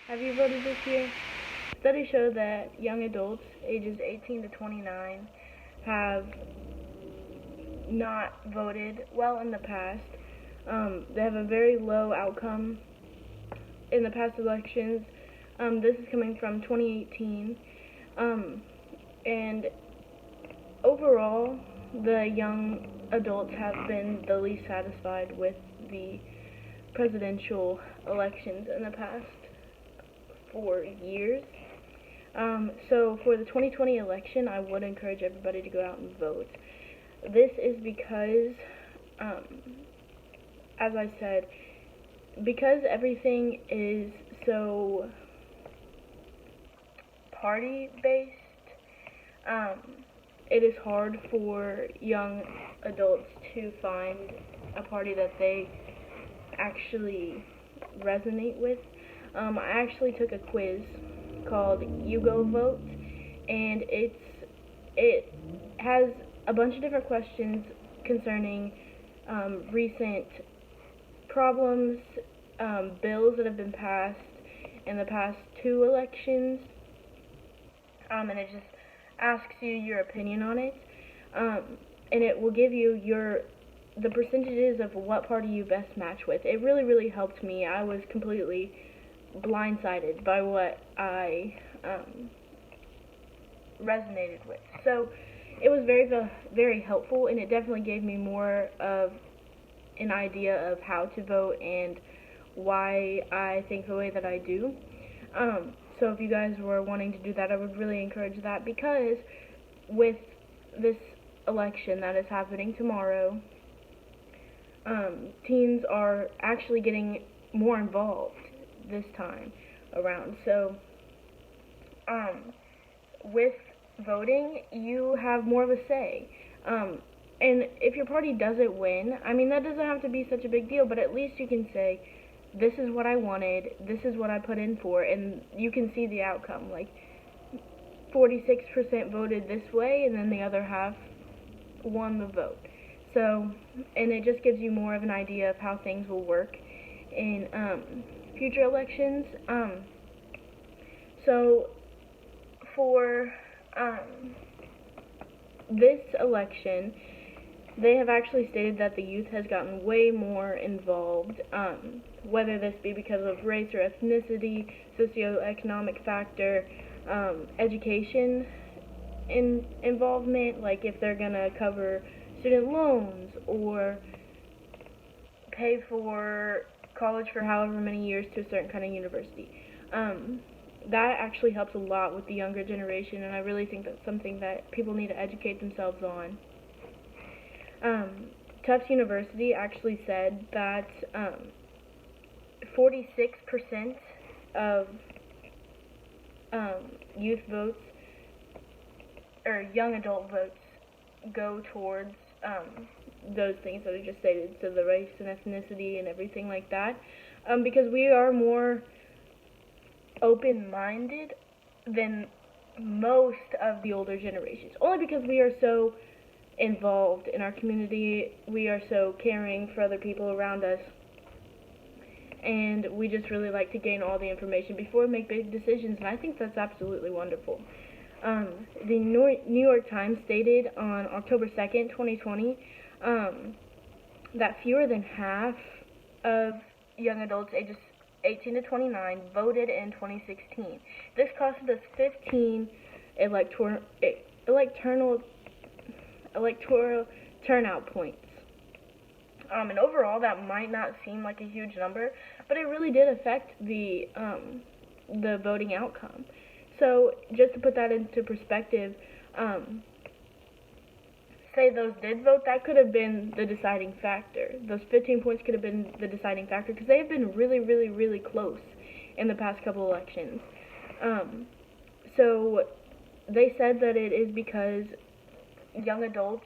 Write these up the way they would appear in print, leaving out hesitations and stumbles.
Have you voted this year? Studies show that young adults ages 18 to 29 have not voted well in the past. They have a very low outcome in the past elections. This is coming from 2018. And overall, the young adults have been the least satisfied with the presidential elections in the past 4 years. So for the 2020 election, I would encourage everybody to go out and vote. This is because, as I said, because everything is so party-based, it is hard for young adults to find a party that they actually resonate with. I actually took a quiz called You Go Vote, and it has a bunch of different questions concerning recent problems, bills that have been passed in the past 2 elections, and it just asks you your opinion on it, and it will give you the percentages of what party you best match with. It really, really helped me. I was completely blindsided by what I resonated with. So it was very, very helpful, and it definitely gave me more of an idea of how to vote and why I think the way that I do. So if you guys were wanting to do that, I would really encourage that, because with this election that is happening tomorrow, teens are actually getting more involved this time around. So with voting, you have more of a say. And if your party doesn't win, I mean, that doesn't have to be such a big deal, but at least you can say, this is what I wanted, this is what I put in for, and you can see the outcome. Like, 46% voted this way, and then the other half won the vote. So, and it just gives you more of an idea of how things will work in future elections. So, for this election, they have actually stated that the youth has gotten way more involved, whether this be because of race or ethnicity, socioeconomic factor, education involvement, like if they're going to cover student loans or pay for college for however many years to a certain kind of university. That actually helps a lot with the younger generation, and I really think that's something that people need to educate themselves on. Tufts University actually said that 46% of youth votes, or young adult votes, go towards those things that I just stated, so the race and ethnicity and everything like that, because we are more open-minded than most of the older generations, only because we are so involved in our community, we are so caring for other people around us, and we just really like to gain all the information before we make big decisions, and I think that's absolutely wonderful. The New York Times stated on October 2nd, 2020, that fewer than half of young adults ages 18 to 29 voted in 2016. This costed us 15 electoral turnout points. And overall, that might not seem like a huge number, but it really did affect the voting outcome. So, just to put that into perspective, say those did vote, that could have been the deciding factor. Those 15 points could have been the deciding factor, because they have been really, really, really close in the past couple elections. So, they said that it is because young adults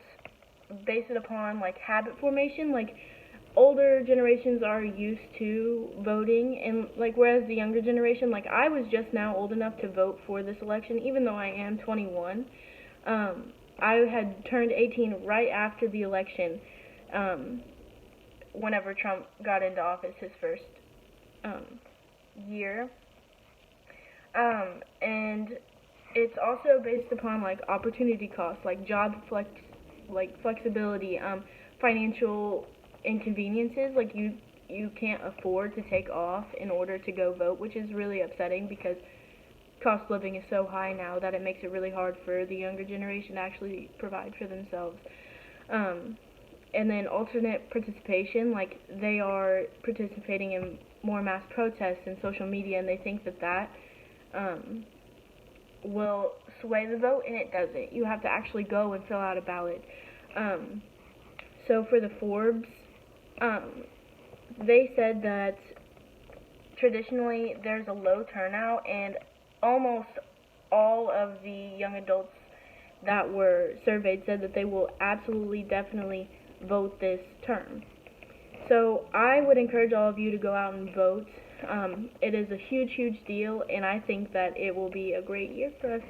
base it upon, like, habit formation, like, older generations are used to voting, and, like, whereas the younger generation, like, I was just now old enough to vote for this election, even though I am 21, I had turned 18 right after the election, whenever Trump got into office his first year, And it's also based upon like opportunity costs, like flexibility, financial inconveniences. Like you can't afford to take off in order to go vote, which is really upsetting because cost of living is so high now that it makes it really hard for the younger generation to actually provide for themselves. And then alternate participation, like they are participating in more mass protests and social media, and they think that will sway the vote, and it doesn't. You have to actually go and fill out a ballot. So for the Forbes, they said that traditionally there's a low turnout, and almost all of the young adults that were surveyed said that they will absolutely, definitely vote this term. So I would encourage all of you to go out and vote. It is a huge, huge deal, and I think that it will be a great year for us.